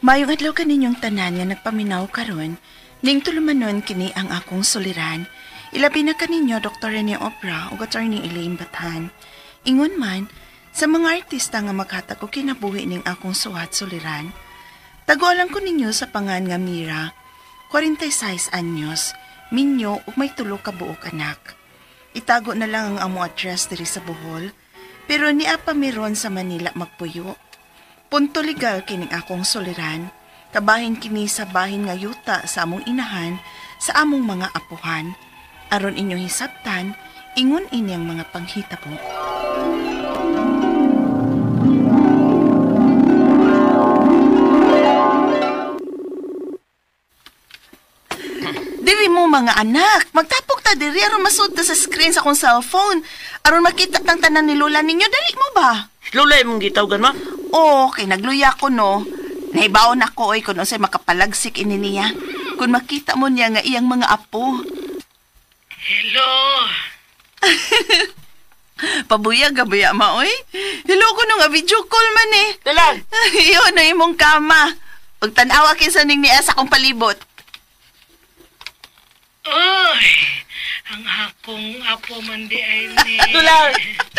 Mayong adlaw kaninyong tanan nga nagpaminaw karon, ning tulumanon kini ang akong suliran. Ilabi na kaninyo Dr. Rene Obra ug Attorney Elaine Bathan. Ingon man sa mga artista nga maghatag og kinabuhi ning akong suwat suliran. Tagualan ko ninyo sa pangan nga Mira, 46 anyos, minyo ug may 3 ka buok anak. Itago na lang ang amo address diri sa Bohol, pero niapa meron sa Manila magpuyo. Punto legal kining akong suliran, kabahin kini sa bahin nga yuta sa among inahan sa among mga apuhan. Aron inyong hisabtan, ingon inyang mga panghitabo. Diri mo mga anak, magtapok ta diri aron masud ta sa screen sa akong cellphone. Aron makita tang tanan ni lola ninyo, dali mo ba? Lola imong gitawgan ma? Oo, kay nagluya ko no. Nahibaon ako oy kung unsay makapalagsik ini niya. Kung makita mo niya nga iyang mga apo. Hello. Pabuya ma oy. Hello ko nga video call man eh. Dalan. Iyon na imong kama. Ug tan-awa kinsa ning niya sa akong palibot. Oy, ang akong apo man di ay ni. Dalan.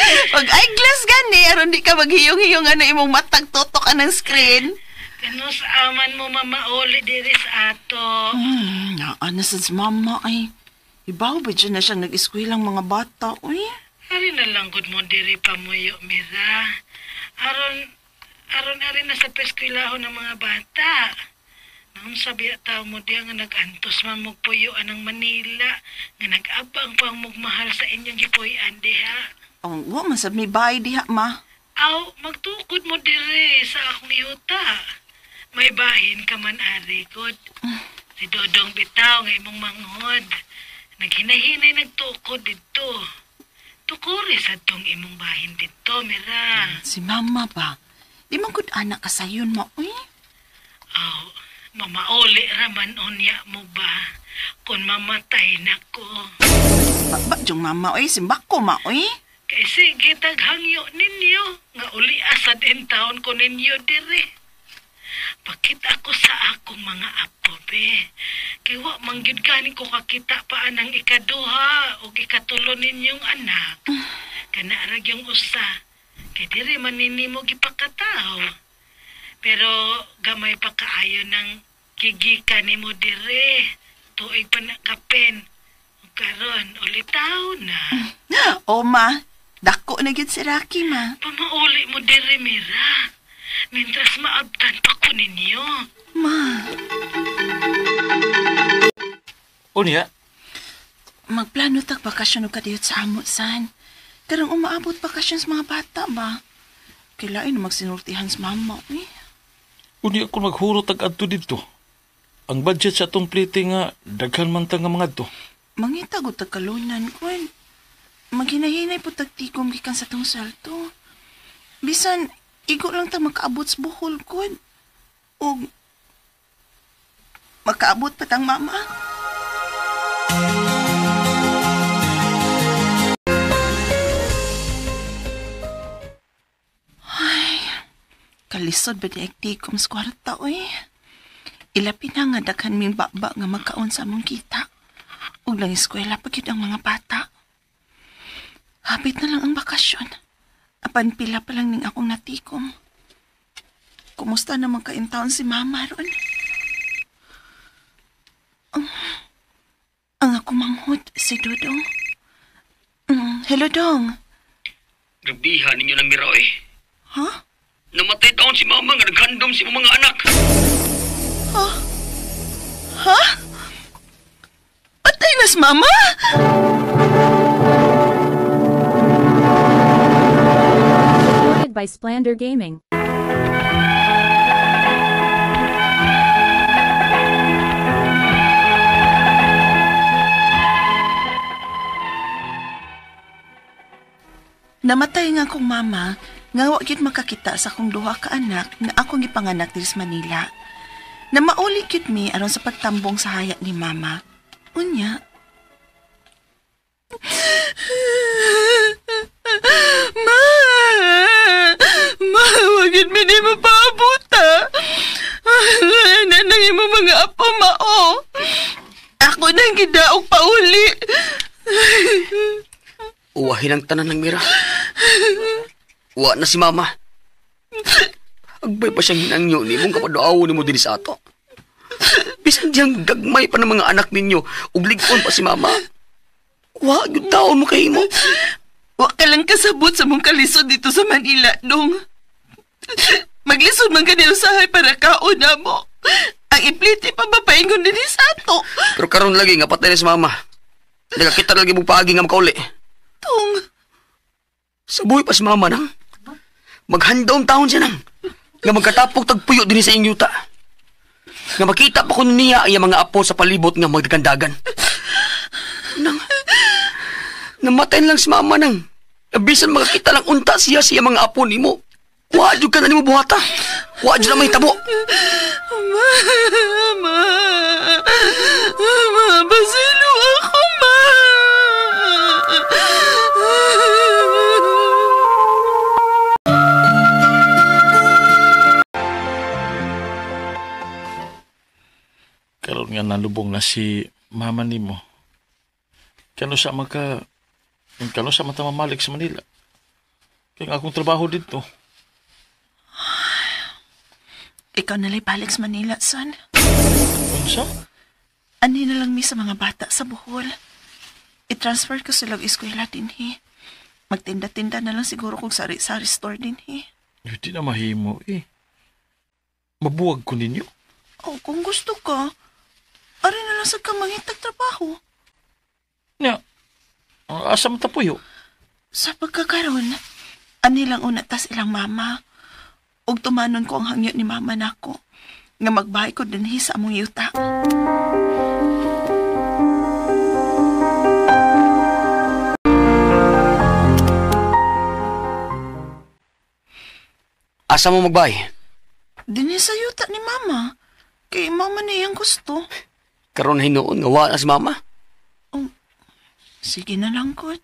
Pag eyeglass gani aron di ka maghiyong-hiyong ano imong matag tutok anang screen. Kano sa aman mo mamauli diri sa ato. Ano sa mama ay. Ibaw ba dyan na siyang nag-eskwailang mga bata, uy? Ari na lang gud mo diri pamuyo, Mira. Aron na sa peskwilahon ng mga bata. Nang sabi tao mo diya nga nag-antos man mugpuyo anang Manila, nga nag-abang pang mugmahal sa inyong gipuy-an diha. Wa man sab may bahay diha, ma. Aw, magtukod mo diri sa akong yuta. May bahin ka man ari gud. Si Dodong bitaw nga imong manghod. Naghinahinay nagtukod dito. Tukuri sa tong imong bahin dito, Mira. Si mama ba? Di man gud anak ka sayon mo, uy? Aw, mamauli raman unya mo ba? Kung mamatay na ko. Ba jung mama, uy? Simbak ko, ma, uy? Kay sige taghangyo ninyo. Nga uli asad in taon ko ninyo diri. Bakit ako sa akong mga apo, be? Kay wa manggid gani ko kakita pa anang ikaduha o ikatulo ninyong anak. Kanarag yung usa. Kay diri man ninimo gipakataw. Pero gamay pa kaayo ng gigika nimo diri. Tuig pa nakapen. Karon ulitaw na. O, ma. Dako na gyud si Rocky, ma. Pamauli mo diri, Mira. Mintras maabtan pa ko ninyo. Ma. Unya? Magplano tag bakasyon o kadiyot sa amo, san. Karang umaabot bakasyon sa mga bata ba? Kailain magsinultihan sa mama, uy. Unya kung maghuro tag-adto dito. Ang budget sa atong plite nga, daghan man ta nga mga adto. Mangita ko tagkalunan, kun. Maghinahinay po tagtikom gikan sa tong salto. Bisan, igo lang ta makaabot sa Bohol, kun. O, makaabot pa tang mama. Ay, kalisod ba di agtikom sa kwarta, uy? Ilapi na nga daghan ming baba nga magkaon sa among kita. Ug lang eskwela pagid ang mga bata. Hapit na lang ang bakasyon. Apan pila pa lang ning akong natikom. Kumusta naman kaintaon si mama ron? Ang ako manghod, si Dodong. Hello, Dong. Gabihan ninyo ng Miroy. Ha? Namatay taon si mama nga naghandom si mga anak. Ha? Patay na si mama? Recorded by Splander Gaming. Namatay nga akong mama, nga wa gyud makakita sa akong duha ka anak na akong gipanganak diri sa Manila. Na mauli gyud mi aron sa pagtambong sa hayat ni mama. Unya. Ma, wag yun mi di mapaabot, ha? ng imong mga apo, mao. Ako nang gidaog pauli. Uwahin ang tanan ng Mira. Uwa na si Mama. Agbay pa siyang hinangyo ni mong kapadoawo ni mo din sa ato. Bisan diyang gagmay pa ng mga anak ninyo, ug ligon pa si Mama. Uwa, yung taon mo kay mo. Wa ka lang kasabot sa mong kalisod dito sa Manila, dong. Maglisod man ka usahay para kaon na mo. Ang ipliti pa papaingon din sa ato. Pero karon lagi nga patay na si Mama. Nagakita lagi mong paagi nga makauli. Tong, Sa buhay pa si Mama nang. Maghandawang taon siya nang. Nga magkatapok tagpuyo din sa inyong yuta. Nga makita pa ko niya ay mga apo sa palibot nga magdagandagan. Nang, namatay lang si Mama nang. Bisan makakita lang unta siya mga apo ni mo. Wadyo ka na ni mo buhata. Wadyo na may tabo. Mama, basilo ako, ma. Karon nga nalubong na si mama nimo. Kano sa mata mamalik sa Manila. Kaya akong trabaho dito. Ikaw nalay balik sa Manila, son. Unsa? Ani na lang mi sa mga bata sa Bohol. I-transfer ko silang eskwela din, he. Magtinda-tinda na lang siguro kung sari-sari store din, he. Hindi na mahimo eh. Mabuwag ko ninyo. Oh, kung gusto ka, ari na lang sa kamangitag trabaho. Nya, asa mo tapuyo? Sa pagkakaroon, ani lang una tas ilang mama. Og tumanon ko ang hangyo ni mama nako nga magbahay ko dinhi sa among yuta. Asa mo magbay? Dinhi sa yuta ni mama. Kay mama niyang gusto. Karon hinuon nga wa na si Mama. Sige na lang, Kut.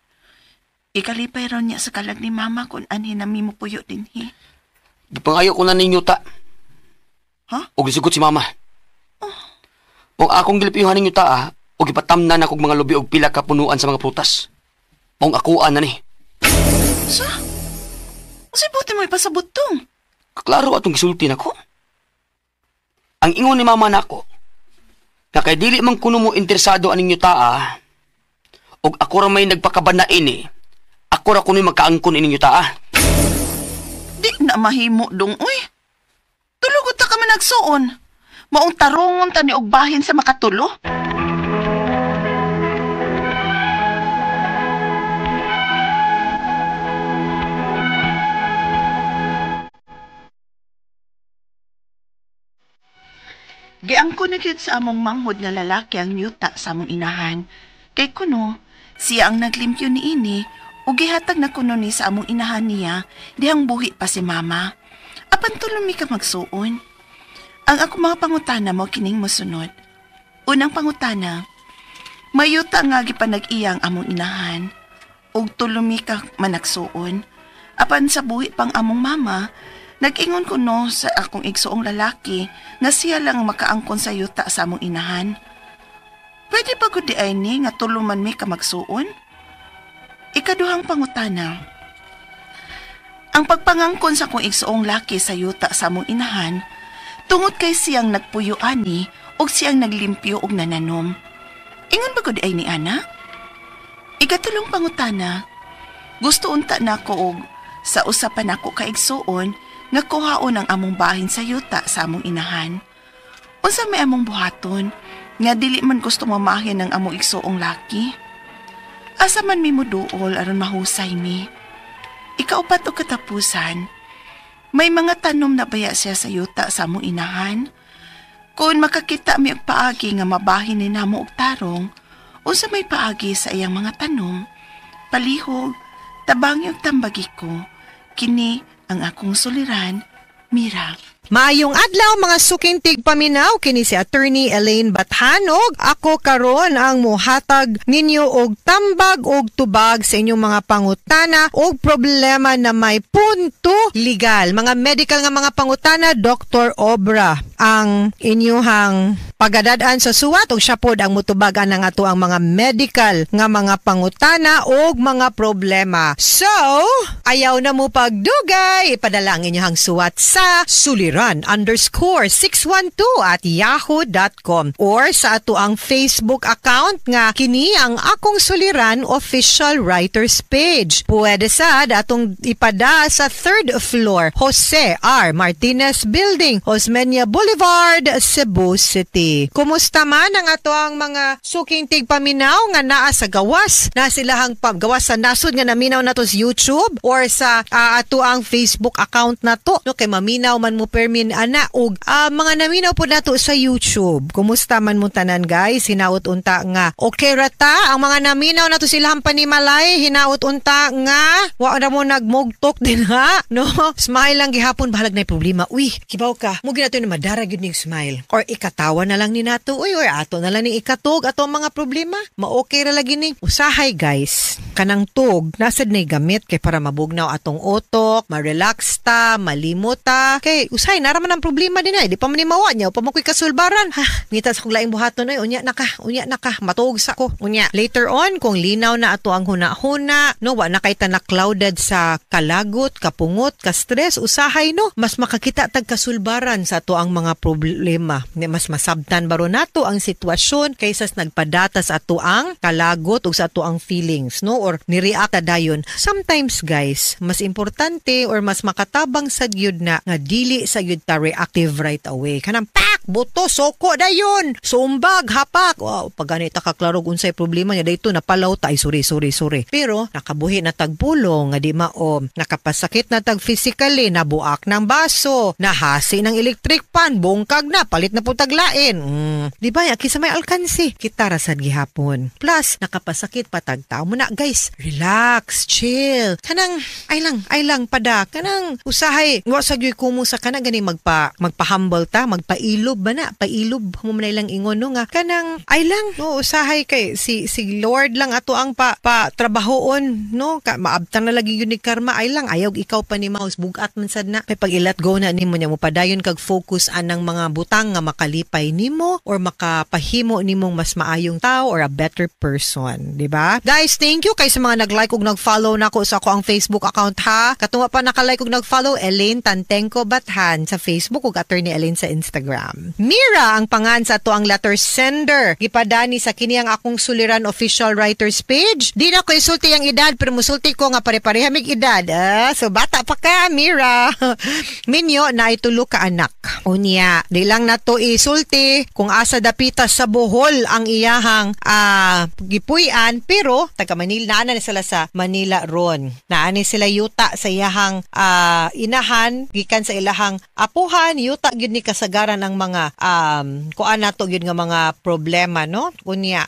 Ikalipay ron niya sa kalag ni mama kung anhi na mi mo puyo dinhi. Gipangayo ko na ninyo ta. Ha? O gisugot si Mama. O akong gilipiyuhan ninyo ta, o gipatamnan akong mga lubi og pila ka punuan sa mga prutas. Mong akuan na ni. Sa? Kasi buti mo ipasabot tong. Klaro atong gisulti nako. Ang ingon ni Mama nako, na kay dili man kuno mo interesado aning yuta og ako ra may nagpakabana ini, ako ra kuno magkaangkon ining yuta. Di na mahimo dong, uy. Tulugot ta ka man nagsuon. Maong tarungon ta ni og bahin sa makatulo. Giangko na gyud sa among manghod nga lalaki ang yuta sa among inahan. Kay kuno, siya ang naglimpyo ni ini ug gihatag na kuno ni sa among inahan niya dihang buhi pa si mama. Apan tulong mi ka magsuon. Ang ako mga pangutana mo kining mosunod. Unang pangutana, mayuta nga gipanag-iyang among inahan ug tulong mi ka managsuon. Apan sa buhi pang among mama, nag-ingon ko no sa akong igsuong lalaki na siya lang makaangkon sa yuta sa among inahan. Pwede pa gud di ay ni nga tuluman mi ka magsuon? Ikaduhang pangutana. Ang pagpangangkon sa akong igsuong laki sa yuta sa among inahan, tungod kay siyang nagpuyo ani o siyang naglimpyo og nananom. Ingon ba gud ay ni ana? Ikatulong pangutana. Gusto unta nako og sa usapan ako ka igsuon nga kuhaon ang among bahin sa yuta sa among inahan. Unsa may among buhaton nga dili man gusto mamahin ng among igsuong laki? Asa man mi moduol aron mahusay mi. Ikaupat o katapusan, may mga tanom na baya siya sa yuta sa among inahan. Kung makakita mi og paagi nga mabahin ni namo og tarong, unsa may paagi sa iyang mga tanom, palihog, tabangi og tambagi ko, kini ang akong suliran, Mira. Maayong adlaw mga suking tigpaminaw kini si Attorney Elaine Bathanog. Ako karon ang muhatag ninyo og tambag og tubag sa inyong mga pangutana og problema na may punto legal. Mga medical nga mga pangutana, Dr. Obra ang inyuhang pagadadaan sa suwat og siya pod ang mutubagan ng ato ang mga medical nga mga pangutana og mga problema. So, ayaw na mo pagdugay, ipadala ang inyuhang suwat sa suliran_612@yahoo.com or sa ato ang Facebook account nga kini ang Akong Suliran Official Writers Page. Pwede sad atong ipada sa 3rd floor, Jose R. Martinez Building, Osmeña Boulevard, Cebu City. Kumusta man ang ato ang mga suking tigpaminaw nga naa sa gawas na silahang paggawas sa nasod nga naminaw na to sa YouTube or sa ato ang Facebook account na to. No, kay maminaw man mo permin ana og mga naminaw po nato sa YouTube. Kumusta man mo tanan guys? Hinaut unta nga okay rata ang mga naminaw nato silahang panimalay. Hinaut unta nga wa na mo nagmugtok din ha. No? Smile lang gihapon bahalag na problema. Uy, kibaw ka. Mo ginato na madara gyud ning smile. Or ikatawa na lang ni nato. Uy, or ato na lang ni ikatog ato mga problema. Ma-okay ra lagi ni. Usahay guys. Kanang tug nasad nay gamit kay para mabugnaw atong utok, ma-relax ta, malimot ta. Kay usay naraman ang problema din ay. Di pa man ni mawa niya o pa mo ko'y kasulbaran. Ha, ngita sa kong laing buhaton ay unya na ka, matuog sa ko. Unya. Later on kung linaw na ato ang huna-huna, no, wa na kay ta na clouded sa kalagot, kapungot, ka-stress, usahay no. Mas makakita tag kasulbaran sa ato ang mga problema. Mas masabtan baro nato ang sitwasyon kaysa nagpadata sa ato ang kalagot ug sa ato ang feelings, no, or ni-react dayon. Sometimes guys, mas importante or mas makatabang sa gyud na nga dili sa gyud ta reactive right away. Kanang pak buto soko dayon. Sumbag hapak. Wow, pag ganita ka klaro unsay problema niya dayto napalaw ta ay sorry. Pero nakabuhi na tagpulong nga di mao, nakapasakit na tag physically, nabuak ng baso, nahasi ng electric pan, bungkag na, palit na po taglain. Di ba ya kisa may alkansi kita rasad gihapon. Plus nakapasakit pa tagtao mo na guys. Relax, chill. Kanang ay lang pada. Kanang usahay wa sa gyud kumo sa kana gani magpa-humble ta, magpailob ba na? Pailob mo man lang ingon no nga kanang ay lang no usahay kay si Lord lang ato ang pa trabahoon no ka maabtan na lagi yun ni karma ay lang ayaw ikaw pa ni mouse bugat man sad na kay pag ilat go na nimo nya mo padayon kag focus anang mga butang nga makalipay nimo or makapahimo nimong mas maayong tao or a better person, di ba? Guys, thank you kay sa mga nag-like ug nag-follow nako sa ako ang Facebook account ha. Katong pa naka-like ug nag-follow Elaine Tantenko Bathan sa Facebook ug Attorney Elaine sa Instagram. Mira ang pangan sa ato ang letter sender. Gipadani sa kini ang Akong Suliran Official Writers Page. Di na ko isulti ang edad pero musulti ko nga pare-pareha mig edad. So bata pa ka, Mira. Minyo na itulo ka anak. Unya, di lang na to isulti kung asa dapita sa Bohol ang iyahang gipuy-an pero taga Manila na sila sa Manila ron. Naani sila yuta sa iyahang inahan gikan sa ilahang apuhan yuta gyud ni kasagaran ang mga kuan nato gyud nga mga problema no. Unya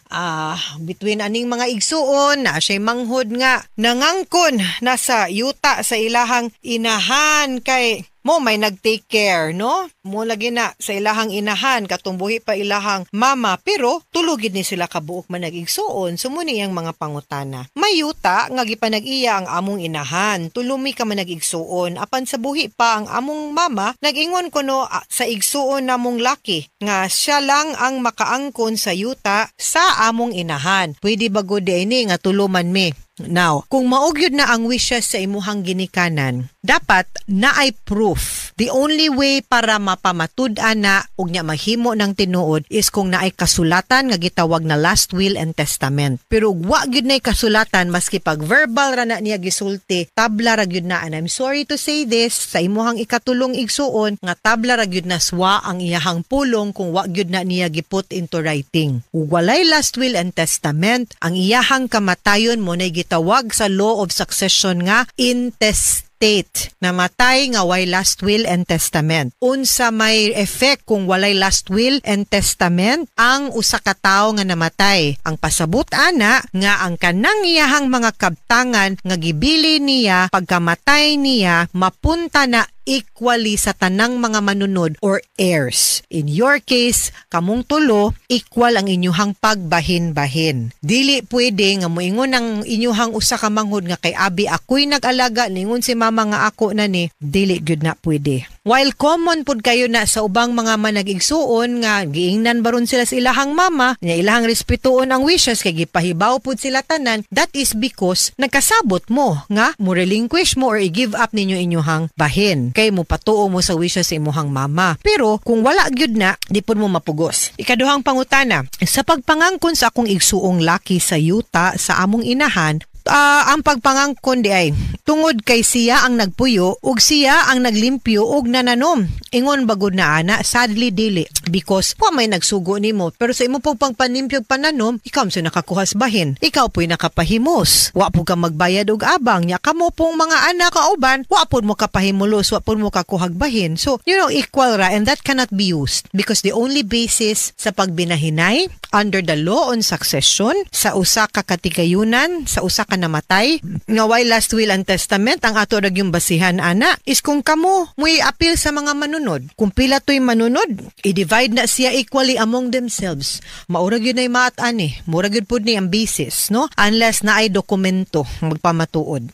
between aning mga igsuon na siya manghod nga nangangkon nasa yuta sa ilahang inahan kay mo may nag-take care, no? Mo lagi na sa ilahang inahan, katumbuhi pa ilahang mama, pero tulugid ni sila kabuok man nag-igsuon, sumuni ang mga pangutana. Mayuta, nga gipanag-iya ang among inahan, tulumi ka man nag-igsuon, apan sa buhi pa ang among mama, nag-ingon ko no sa igsuon namong laki, nga siya lang ang makaangkon sa yuta sa among inahan. Pwede bago din nga tuluman mi. Now, kung maugyod na ang wishes sa imuhang ginikanan, dapat naay proof. The only way para mapamatud-an na ug nya mahimo ng tinuod is kung naay kasulatan nga gitawag na last will and testament. Pero wa gyud nay kasulatan maski pag verbal ra na niya gisulti, tabla ra gyud na, and I'm sorry to say this, sa imuhang ikatulong igsuon nga tabla ra gyud na swa ang iyahang pulong kung wa gyud na niya giput into writing. Ug walay last will and testament, ang iyahang kamatayon mo nay tawag sa law of succession nga intestate. Namatay nga way last will and testament. Unsa may effect kung walay last will and testament ang usa ka tawo nga namatay? Ang pasabot ana nga ang kanang iyahang mga kabtangan nga gibili niya pagkamatay niya mapunta na equally sa tanang mga manunod or heirs. In your case, kamong tulo, equal ang inyuhang pagbahin-bahin. Dili pwede nga moingon ang inyuhang usa ka manghud nga kay abi ako'y nag-alaga, ningon si mama nga ako na ni, dili gyud na pwede. While common pud kayo na sa ubang mga manag-igsuon nga giingnan baron sila sa ilahang mama, nga ilahang respetuon ang wishes kay gipahibaw pud sila tanan, that is because nagkasabot mo nga mo relinquish mo or i-give up ninyo inyuhang bahin kay mo patuo mo sa wishes sa imuhang mama. Pero kung wala gyud na, di pud mo mapugos. Ikaduhang pangutana, sa pagpangangkon sa akong igsuong laki sa yuta sa among inahan, ang pagpangangkon di ay tungod kay siya ang nagpuyo ug siya ang naglimpyo ug nananom. Ingon bagod na ana, sadly dili because wa may nagsugo nimo pero sa imo pong pangpanimpyo ug pananom ikaw sa nakakuhas bahin, ikaw po'y nakapahimos, wa po ka magbayad og abang nya kamo pong mga anak kauban wa pod mo kapahimulos, wa pod mo kakuhag bahin. So equal ra, and that cannot be used because the only basis sa pagbinahinay under the law on succession sa usa ka katigayunan, sa usa ka namatay nga way last will and testament, ang ato ra yung basihan ana is kung kamo mo'y appeal sa mga manunod, kung pila to'y manunod, i-divide na siya equally among themselves. Maurag yun ay maat-ani, murag yun po ni ang basis, no? Unless na ay dokumento magpamatuod.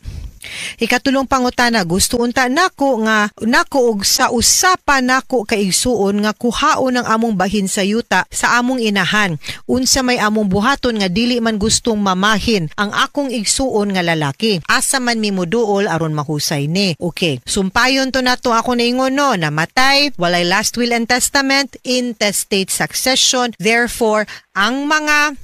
Ikatulong pangutana, gusto unta nako og sa usapan nako kay igsuon nga kuhaon ang among bahin sa yuta sa among inahan. Unsa may among buhaton nga dili man gustong mamahin ang akong igsuon nga lalaki. Asa man mi moduol aron mahusay ni. Okay, sumpayon to nato ako naingon no, namatay, walay last will and testament, intestate succession. Therefore, ang mga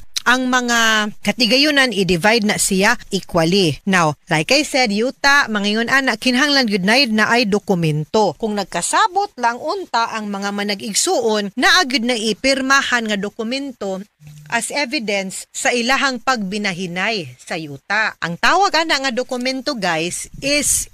katigayunan i-divide na siya equally. Now, like I said, yuta, mangingon ana, kinahanglan gyud na ay dokumento. Kung nagkasabot lang unta ang mga manag-igsuon, naagud na ipirmahan nga dokumento as evidence sa ilahang pagbinahinay sa yuta. Ang tawag ana nga dokumento guys is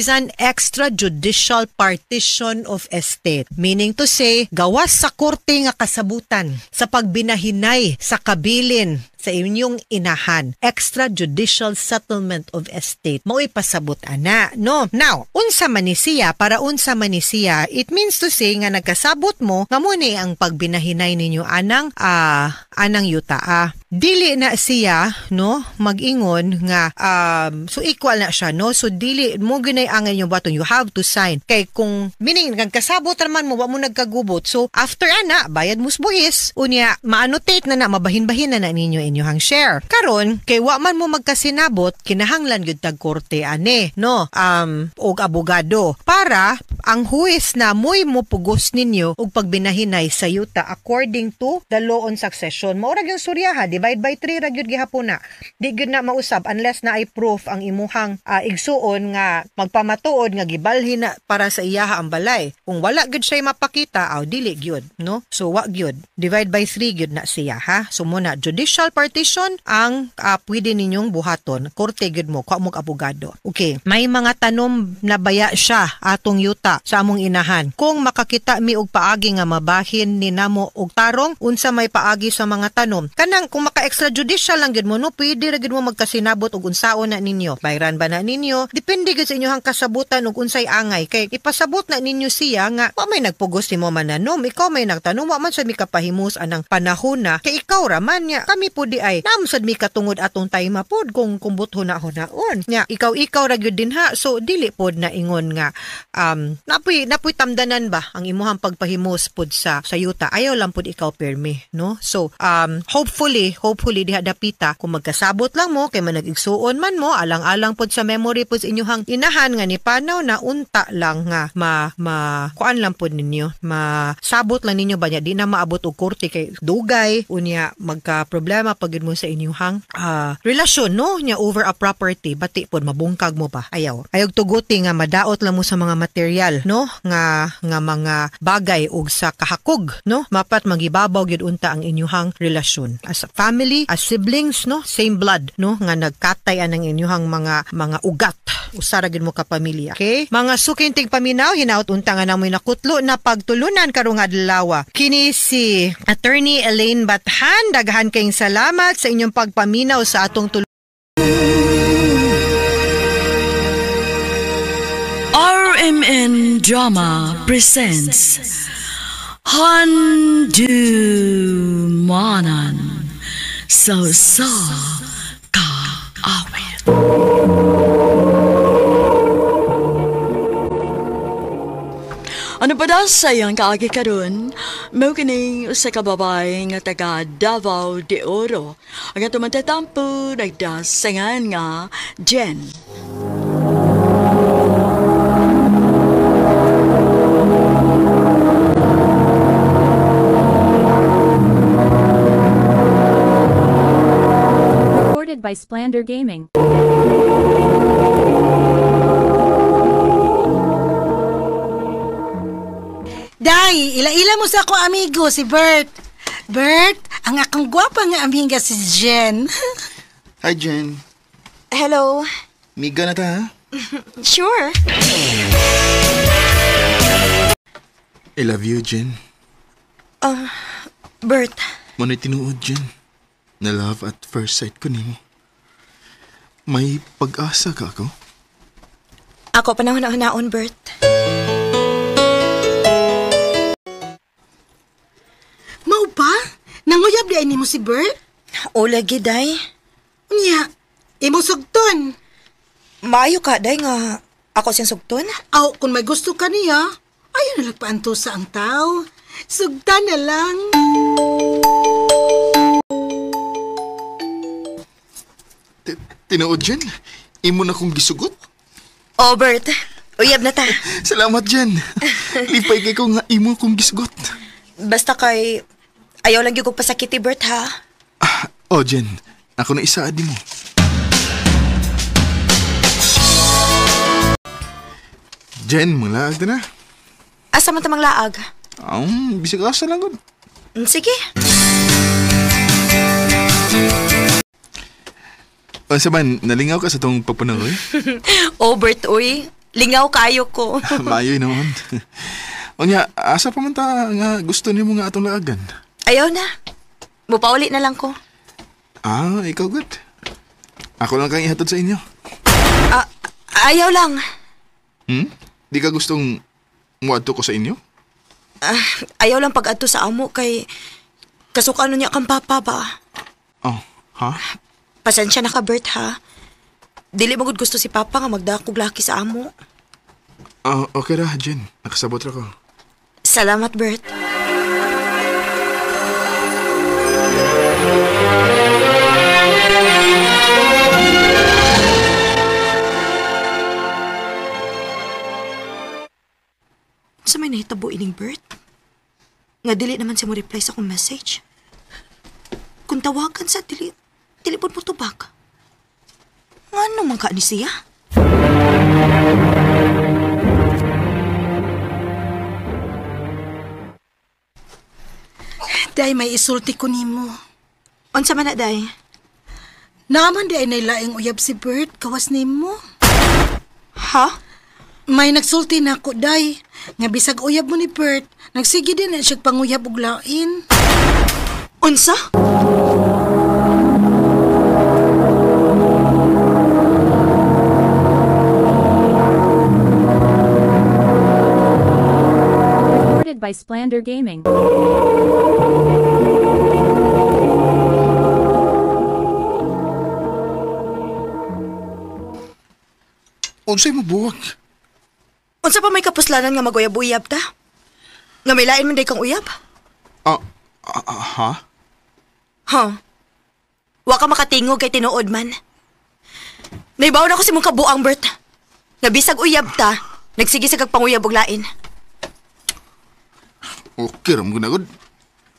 an extrajudicial partition of estate. Meaning to say, gawas sa korte nga kasabutan sa pagbinahinay sa kabilin sa inyong inahan. Extrajudicial settlement of estate. Mao'y pasabot ana, no? Now, unsa man ni siya, para unsa man ni siya, it means to say nga nagkasabot mo nga mo ni ang pagbinahinay ninyo anang yuta. Dili na siya, no, mag-ingon nga so equal na siya, no? So dili mo ginay ang inyong baton, you have to sign. Kay kung meaning nagkasabot naman mo, wa mo nagkagubot. So after ana, bayad mo buhis, unya ma-annotate na mabahin-bahin na ninyo inyong share. Karon kay wa man mo magkasinabot, kinahanglan gyud tag korte ani, no? Og abogado para ang huwes na mo'y mupugos ninyo og pagbinahinay sa yuta according to the law on succession. Maura gyud suryaha, divide by 3 ra gyud gihapon na. Di gyud na mausab unless na ay proof ang imuhang igsuon nga magpamatuod nga gibalhin na para sa iyaha ang balay. Kung wala gyud siya mapakita, dili gyud, no? So wa gyud. Divide by 3 gyud na siya, ha? So muna judicial partition ang pwede ninyong buhaton. Korte gyud mo, kuha mo abogado. Okay, may mga tanom na baya siya atong yuta sa among inahan. Kung makakita mi og paagi nga mabahin ni namo og tarong, unsa may paagi sa mga tanom. Kanang kung maka-extrajudicial lang gyud mo, no, pwede ra gyud mo magkasinabot og unsaon na ninyo. Bayran ba na ninyo? Depende gyud sa inyong kasabutan og unsay angay. Kay ipasabot na ninyo siya nga wa may nagpugos nimo mananom, ikaw may nagtanom, wa man sa mi kapahimus anang panahon na. Kay ikaw ra man nya, kami pud di ay namsad mi katungod atong tayma pod kung kumbutho na hunaon. Nya ikaw ra gyud din ha. So dili pod na ingon nga napoy tamdanan ba ang imuhang pagpahimos pod sa yuta. Ayaw lang pod ikaw permi, no? So hopefully diha dapita kung magkasabot lang mo kay manag-igsuon man mo, alang-alang pod sa memory pod sa inyong inahan nga ni panaw na unta lang nga kuan lang pod ninyo, masabot lang ninyo ba nya di na maabot og korte kay dugay unya magka problema pag mo sa inyong relasyon, no, nya over a property, bati pod mabungkag mo pa. Ayaw tuguti nga madaot lang mo sa mga material, no, nga mga bagay ug sa kahakog, no, mapat magibabaw gyud unta ang inyong relasyon as a family, as siblings, no, same blood, no, nga nagkatay ang inyong mga ugat usara gyud mo ka pamilya. Okay, mga sukintig paminaw, hinaut unta nga namoy nakutlo na pagtulunan karong adlaw. Kini si Attorney Elaine Bathan, daghan kayong salamat sa inyong pagpaminaw sa atong RMN Korean Drama presents Handumanan So Ka Awit. Ano pa daw sayang kaagi karon? Mao kining usa ka babae nga taga Davao de Oro. Ang atong matatampo nagdasangan nga Jen. Recorded by Splander Gaming. Day, ila-ila mo sa akong amigo, si Bert. Bert, ang akong gwapa nga amiga si Jen. Hi, Jen. Hello. Miga na ta, ha? Sure. I love you, Jen. Bert. Mana'y tinuod, Jen. Na love at first sight ko nimo. May pag-asa ka ako? Ako panahon na hunaon, Bert. Mau pa? Nanguyab di ni mo si Bert? O lagi, day. Unya, imo sugton. Maayo ka, day nga. Ako siyang sugton. Aw, kung may gusto ka niya, ayaw na nagpaanto sa ang tao. Sugtan na lang. Tinuod, Jen. Imo na kong gisugot. Oh, Bert. Uyab na ta. Salamat, Jen. Lipay kay ko nga imo kong gisugot. Basta kay... Ayaw lang yung kong pasakiti, Bert, ha? Oh, Jen. Ako na isaad mo. Jen, mga laag na. Asa man tamang laag? Bisig asa lang gud. Sige. O, saban, nalingaw ka sa tong pagpanangoy? Oh, Bert, uy. Lingaw kayo ko. Mayoy naman. O niya, asa pa man ta nga gusto niyo mo nga atong laagan? Ayaw na. Mupauli na lang ko. Ikaw good. Ako lang kang ihatod sa inyo. Ayaw lang. Di ka gustong muadto ko sa inyo? Ayaw lang pag-adto sa amo kay kasukano niya kang papa ba? Oh, ha? Pasensya na ka, Bert, ha? Dili magud gusto si papa nga magdakog laki sa amo. Okay ra, Jen. Nakasabot ra ko. Salamat, Bert. Sa may nahitabo ining Bert? Nga dili naman siya mo reply sa akong message. Kung tawagan sa dili po mo tubag. Nga ano man ka ni siya? Day, may isulti ko nimo. Unsa man na, day? Naman di ay nailaing uyab si Bert, kawas nimo. Ha? May nagsulti na ako, Day. Nga bisag uyab mo ni Bert, nagsige din na siya panguyab og lain. Unsa? Recorded by Splander Gaming. Unsay mo buwag? Unsa pa may kapuslanan nga maguyab-uyab ta? Nga may lain man day kang uyab? Ha? Huh? Wa ka makatingog kay tinuod man. Naibaw na ko si mong kabuang, Bert. Nga bisag uyab ta, nagsige sa kagpanguyab og lain. Okay, ram ko na gud.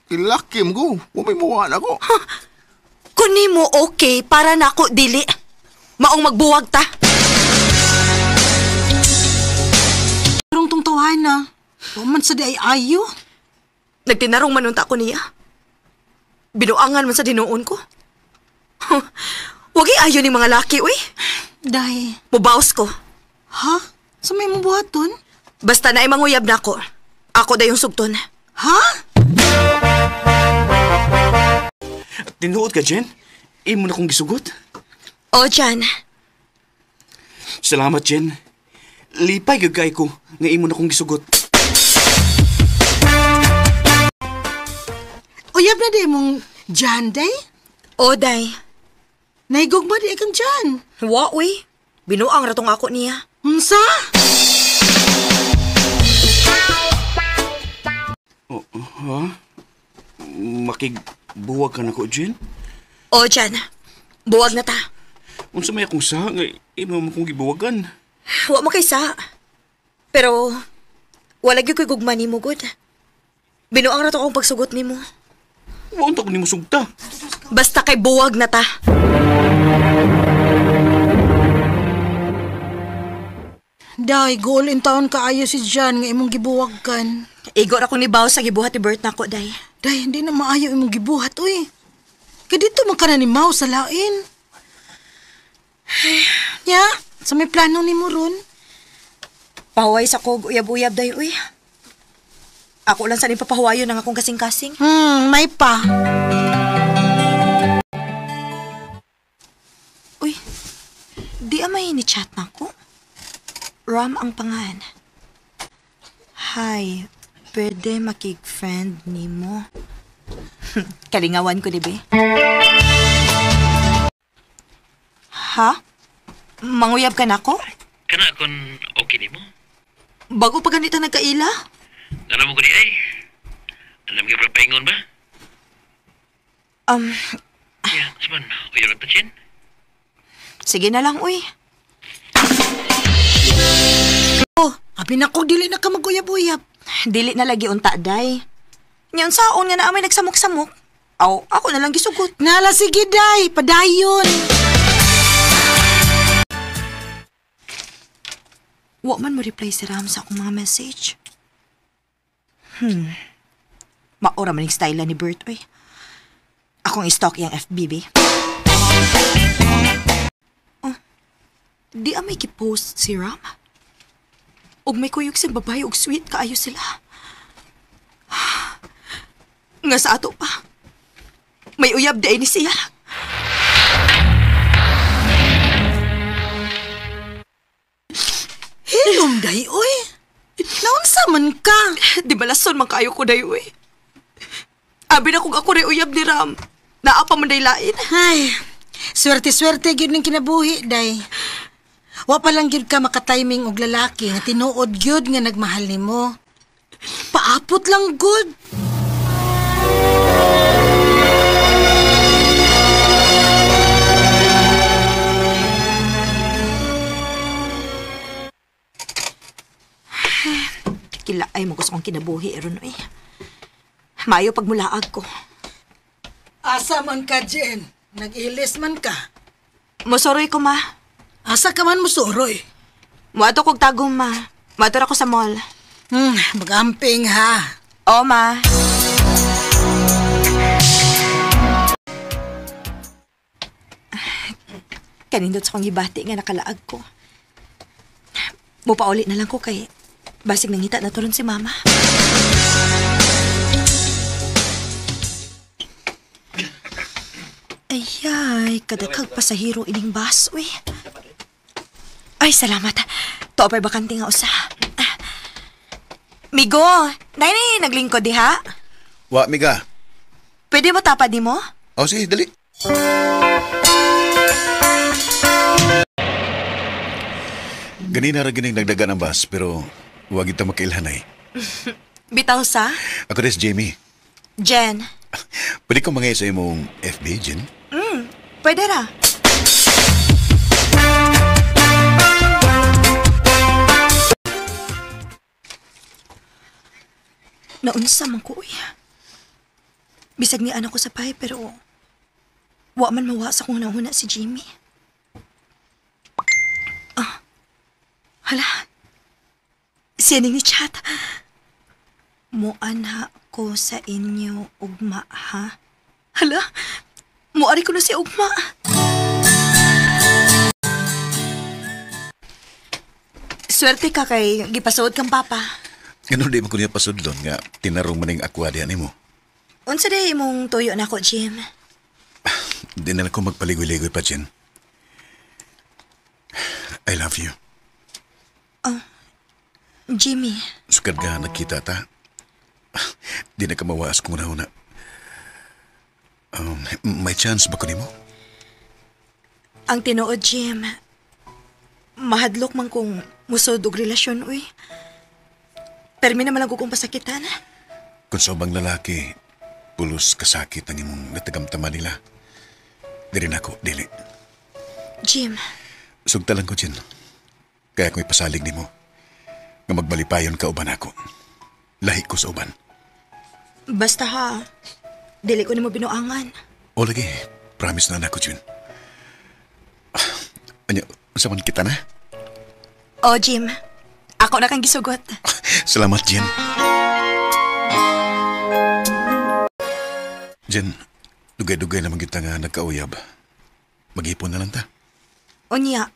Ilaki mo ko. Umay mawaan ako. Kuni mo okay para na ako dili. Maong magbuwag ta. Parang tong tawahan na. Waman sa di ay ayo. Nagtinarong manunta ko niya. Binuangan man sa dinuon ko. Wagi ayo ni mga laki, uy. Day. Mubaos ko. Ha? Sa may mabuhaton? Basta na ay manguyab na ako. Ako da yung sugton. Ha? Tinuod ka, Jen? Imo na kong gisugot. O, Jan. Salamat, Jen. Lipay gagay ko nga imo na kong gisugot. Uyab na di mong Jan, day? O, day. Naigugma di kang Jan. Wa, uy. Binuang ratong ako niya. Unsa? Ha? Makigbuwag ka na ko, Jen? O, Jan. Buwag na ta. Unsa may akong sa nga imo mo kong gibuwagan. Wa mo kaysa. Pero, wala gyud ko'y gugma ni mo, good. Binuang rato akong pagsugot ni mo. Wa unta ko nimo sugta. Basta kay buwag na ta. Day, goal in town kaayo si Jan nga imong gibuwag kan. Igo ra ko ni Bao sa gibuhat ni Bert nako, day. Day, hindi na maayo imong gibuhat, uy. Kadito man ka na ni Mau sa lain. Ya, sa may plano ni mo ron. Pahuway sa kog uyab-uyab, day, uy. Ako lang sa papahuwayo ng akong kasing-kasing. May pa. Uy, di amay ni chat na ko. Ram ang pangan. Hi, pwede makig-friend ni mo. Kalingawan ko, dibe? Ha? Manguyab ka na ko? Kana kon okay nimo? Bago pa ganito nagkaila? Alam mo ko di ay. Alam ka pa paingon ba? Ya, seman. Uyab ta Jen. Sige na lang, uy. Oh, abi na ko dili na ka maguyab-uyab. Dili na lagi unta, day. Nyan saon nga na amay nagsamok-samok. Aw, ako na lang gisugot. Nala, sige, day. Padayon. Wa man mo reply si Ram sa akong mga message. Maora man yung style ni Bert, oy. Akong i-stalk yung FBB. Oh, di amay ki-post si Ram? Og may kuyog siyang babae og sweet kaayo sila. Nga sa ato pa. May uyab day ni siya. Hilom, day, oy. Naunsa man ka? Di balason man kaayo ko day, oy. Abi na kung ako rin uyab ni Ram. Naapa man day lain. Ay, swerte-swerte gyud ning kinabuhi, day. Wa pa lang gyud ka makatiming og lalaki nga tinuod gyud nga nagmahal nimo. Paapot lang good. Kilaay mo gusto kong kinabuhi, Aaron, oy. Mayo pagmulaag ko. Asa man ka, Jen? Nag-ilis man ka? Mosoroy ko, ma. Asa ka man mosoroy? Muato kog tagong, ma. Muato ako sa mall. Magamping, ha? Oo, ma. Kanindot sa kong gibati nga nakalaag ko. Mupaulit na lang ko kay basig nangita na turon si mama. Ayay, kadakag pasahero ining bus, uy. Ay, salamat. Topay bakante nga usa. Migo, nai naglingkod diha? Wa, miga. Pwede mo tapad ni mo? O, sige, dali. Ganina ra gining nagdagan ang bus, pero huwag ito makailhanay. Bitaw sa? Ako rin si Jamie. Jen. Pwede ko mangay sa imong FB, Jen? Pwede ra. Naunsa man ko, uy. Bisag ni anak ko sa pahay, pero wa man mawa sa kung nahuna si Jimmy. Hala. Siya ning ni chat. Muana ko sa inyo, ugma, ha? Hala. Muari ko na si ugma. Swerte ka kay gipasuod kang papa. Ganun di mo ko niya pasudlon nga tinarong maning akwa diyan mo. Unsa day imong tuyo na ko, Jim? Di na ako magpaligoy-ligoy pa, Jen. I love you. Oh. Jimmy, Sukad nga nakita ta. Di na ka mawaas kung una-una. May chance ba ko nimo? ang tinuod, Jim. Mahadlok man kung musod og relasyon, uy. Permi naman lang kung pasakitan. Kung sa ubang lalaki, pulos kasakit ang imong natagamtama nila. Dili na ako, dili. Jim, Sugta lang ko, Jen. Kaya ko'y pasalig nimo nga magbalipayon ka uban ako. Lahi ko sa uban. basta ha. Dili ko nimo binuangan. O lagi, promise na ako, Jen. Anya, sa man kita na? Oh, Jim. Ako na kang gisugot. Salamat, Jen. Jen, dugay-dugay naman kita nga nagkauyab. Mag-ipon na lang ta. Unya,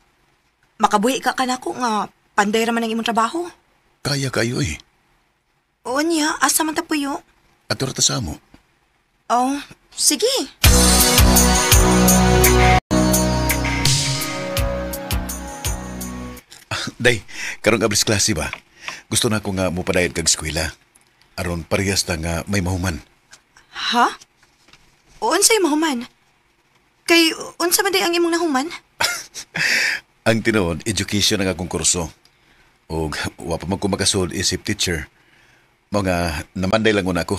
makabuhi ka kanako nga panday raman ang imong trabaho. Kaya kayo eh. Unya, asa man ta puyo? Ato rata sa amo. Oh, sige. Day, karong abris klase ba? Gusto na ko nga mupadayad kag eskwela. Aron parehas ta nga may mahuman. Ha? Unsay mahuman? Kay unsa man day ang imong nahuman? Ang tinuod, education ang akong kurso. O wa pa man ko makasud isip teacher. Mga namanday lang una ako.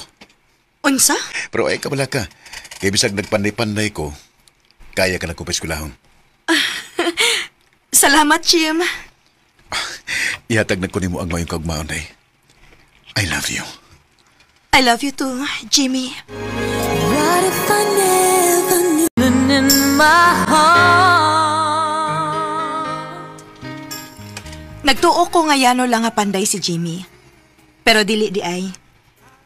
Unsa? Pero ay kabala ka. Kay bisag nagpanday-panday ko, kaya ka na ko pa eskwelahon. Salamat, Jim. Ihatag na ko nimo ang mayong kaugmaon, day. I love you. I love you too, Jimmy. What if I never knew in my heart? Nagtuo ko nga yano lang nga panday si Jimmy. Pero dili di ay.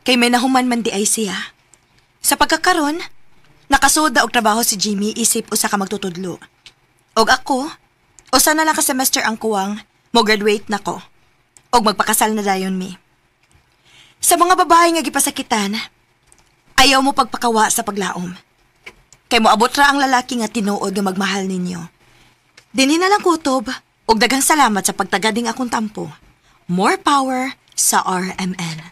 Kay may nahuman man di ay siya. Sa pagkakaron, nakasuod na og trabaho si Jimmy isip usa ka magtutudlo. Og ako, usa na lang ka semester ang kuwang, mo graduate na ko. Og magpakasal na dayon mi. Sa mga babae nga gipasakitan, ayaw mo pagpakawa sa paglaom. Kay moabot ra ang lalaki nga tinuod nga magmahal ninyo. Dinhi na lang kutob, og daghang salamat sa pagtagading akong tampo. More power sa RMN.